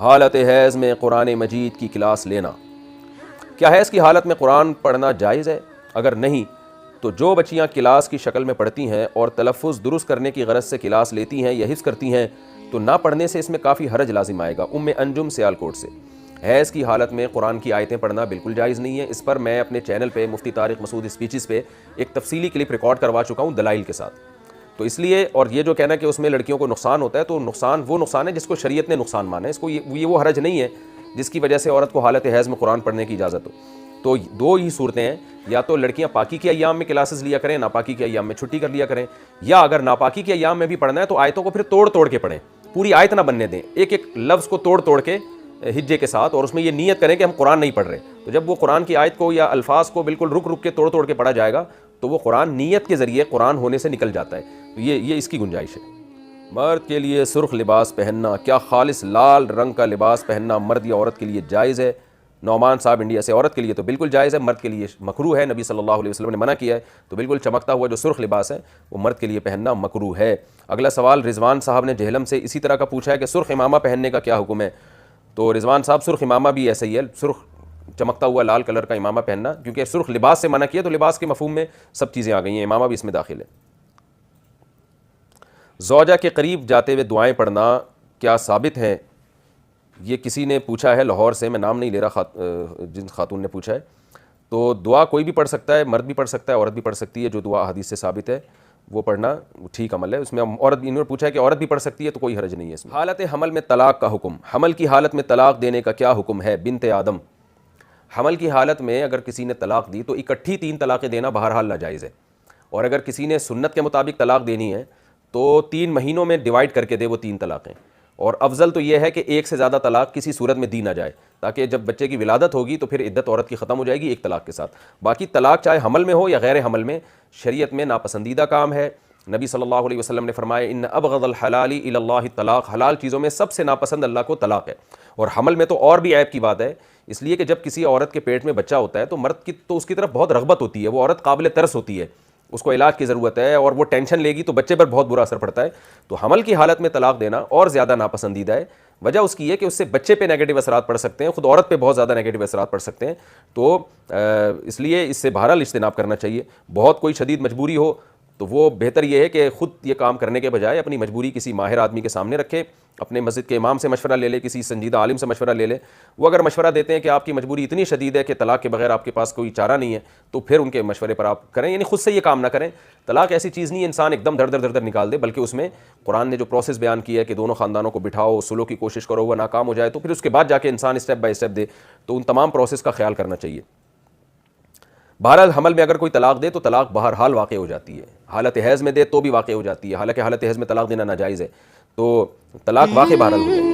حالت حیض میں قرآن مجید کی کلاس لینا، کیا حیض کی حالت میں قرآن پڑھنا جائز ہے؟ اگر نہیں تو جو بچیاں کلاس کی شکل میں پڑھتی ہیں اور تلفظ درست کرنے کی غرض سے کلاس لیتی ہیں یا حفظ کرتی ہیں تو نہ پڑھنے سے اس میں کافی حرج لازم آئے گا۔ انجم سیالکوٹ سے، حیض کی حالت میں قرآن کی آیتیں پڑھنا بالکل جائز نہیں ہے۔ اس پر میں اپنے چینل پہ مفتی طارق مسعود اسپیچز پہ ایک تفصیلی کلپ ریکارڈ کروا چکا ہوں دلائل کے ساتھ۔ تو اس لیے، اور یہ جو کہنا کہ اس میں لڑکیوں کو نقصان ہوتا ہے، تو وہ نقصان ہے جس کو شریعت نے نقصان مانا ہے، اس کو یہ وہ حرج نہیں ہے جس کی وجہ سے عورت کو حالت حیض میں قرآن پڑھنے کی اجازت ہو۔ تو دو ہی صورتیں ہیں، یا تو لڑکیاں پاکی کے ایام میں کلاسز لیا کریں، ناپاکی کے ایام میں چھٹی کر لیا کریں، یا اگر ناپاکی کے ایام میں بھی پڑھنا ہے تو آیتوں کو پھر توڑ توڑ کے پڑھیں، پوری آیت نہ بننے دیں، ایک ایک لفظ کو توڑ توڑ کے ہجے کے ساتھ، اور اس میں یہ نیت کریں کہ ہم قرآن نہیں پڑھ رہے۔ تو جب وہ قرآن کی آیت کو یا الفاظ کو بالکل رک رک کے توڑ توڑ کے پڑھا جائے گا تو وہ قرآن نیت کے ذریعے قرآن ہونے سے نکل جاتا ہے۔ تو یہ اس کی گنجائش ہے۔ مرد کے لیے سرخ لباس پہننا، کیا خالص لال رنگ کا لباس پہننا مرد یا عورت کے لیے جائز ہے؟ نعمان صاحب انڈیا سے، عورت کے لیے تو بالکل جائز ہے، مرد کے لیے مکروہ ہے، نبی صلی اللہ علیہ وسلم نے منع کیا ہے۔ تو بالکل چمکتا ہوا جو سرخ لباس ہے وہ مرد کے لیے پہننا مکروہ ہے۔ اگلا سوال رضوان صاحب نے جہلم سے اسی طرح کا پوچھا ہے کہ سرخ امامہ پہننے کا کیا حکم ہے؟ تو رضوان صاحب، سرخ امامہ بھی ایسا ہی ہے، سرخ چمکتا ہوا لال کلر کا امامہ پہننا، کیونکہ سرخ لباس سے منع کیا تو لباس کے مفہوم میں سب چیزیں آ گئی ہیں، امامہ بھی اس میں داخل ہے۔ زوجہ کے قریب جاتے ہوئے دعائیں پڑھنا کیا ثابت ہیں؟ یہ کسی نے پوچھا ہے لاہور سے، میں نام نہیں لے رہا، جن خاتون نے پوچھا ہے۔ تو دعا کوئی بھی پڑھ سکتا ہے، مرد بھی پڑھ سکتا ہے، عورت بھی پڑھ سکتی ہے، جو دعا حدیث سے ثابت ہے وہ پڑھنا ٹھیک عمل ہے۔ اس میں عورت بھی، انہوں نے پوچھا ہے کہ عورت بھی پڑھ سکتی ہے، تو کوئی حرج نہیں ہے اس میں۔ حالت حمل میں طلاق کا حکم، حمل کی حالت میں طلاق دینے کا کیا حکم ہے؟ بنت آدم، حمل کی حالت میں اگر کسی نے طلاق دی تو اکٹھی 3 طلاقیں دینا بہرحال ناجائز ہے، اور اگر کسی نے سنت کے مطابق طلاق دینی ہے تو 3 مہینوں میں ڈیوائڈ کر کے دے وہ 3 طلاقیں، اور افضل تو یہ ہے کہ ایک سے زیادہ طلاق کسی صورت میں دی نہ جائے، تاکہ جب بچے کی ولادت ہوگی تو پھر عدت عورت کی ختم ہو جائے گی ایک طلاق کے ساتھ۔ باقی طلاق چاہے حمل میں ہو یا غیر حمل میں، شریعت میں ناپسندیدہ کام ہے۔ نبی صلی اللہ علیہ وسلم نے فرمایا ان ابغض الحلال الی اللہ الطلاق، حلال چیزوں میں سب سے ناپسند اللہ کو طلاق ہے، اور حمل میں تو اور بھی عیب کی بات ہے، اس لیے کہ جب کسی عورت کے پیٹ میں بچہ ہوتا ہے تو مرد کی تو اس کی طرف بہت رغبت ہوتی ہے، وہ عورت قابل ترس ہوتی ہے، اس کو علاج کی ضرورت ہے، اور وہ ٹینشن لے گی تو بچے پر بہت برا اثر پڑتا ہے۔ تو حمل کی حالت میں طلاق دینا اور زیادہ ناپسندیدہ ہے۔ وجہ اس کی ہے کہ اس سے بچے پہ نیگیٹو اثرات پڑ سکتے ہیں، خود عورت پہ بہت زیادہ نیگیٹو اثرات پڑ سکتے ہیں، تو اس لیے اس سے بہرحال اجتناب کرنا چاہیے۔ بہت کوئی شدید مجبوری ہو تو وہ بہتر یہ ہے کہ خود یہ کام کرنے کے بجائے اپنی مجبوری کسی ماہر آدمی کے سامنے رکھے، اپنے مسجد کے امام سے مشورہ لے لے، کسی سنجیدہ عالم سے مشورہ لے لے۔ وہ اگر مشورہ دیتے ہیں کہ آپ کی مجبوری اتنی شدید ہے کہ طلاق کے بغیر آپ کے پاس کوئی چارہ نہیں ہے، تو پھر ان کے مشورے پر آپ کریں، یعنی خود سے یہ کام نہ کریں۔ طلاق ایسی چیز نہیں ہے انسان ایک دم دھڑ دھڑ نکال دے، بلکہ اس میں قرآن نے جو پروسیس بیان کی ہے کہ دونوں خاندانوں کو بٹھاؤ، سلو کی کوشش کرو، وہ ناکام ہو جائے تو پھر اس کے بعد جا کے انسان اسٹیپ بائی اسٹیپ دے، تو ان تمام پروسیس کا خیال کرنا چاہیے۔ بہرحال حمل میں اگر کوئی طلاق دے تو طلاق بہرحال واقع ہو جاتی ہے، حالت حیض میں دے تو بھی واقع ہو جاتی ہے، حالانکہ حالت حیض میں طلاق دینا ناجائز ہے، تو طلاق واقع بہرحال ہو جائے گی۔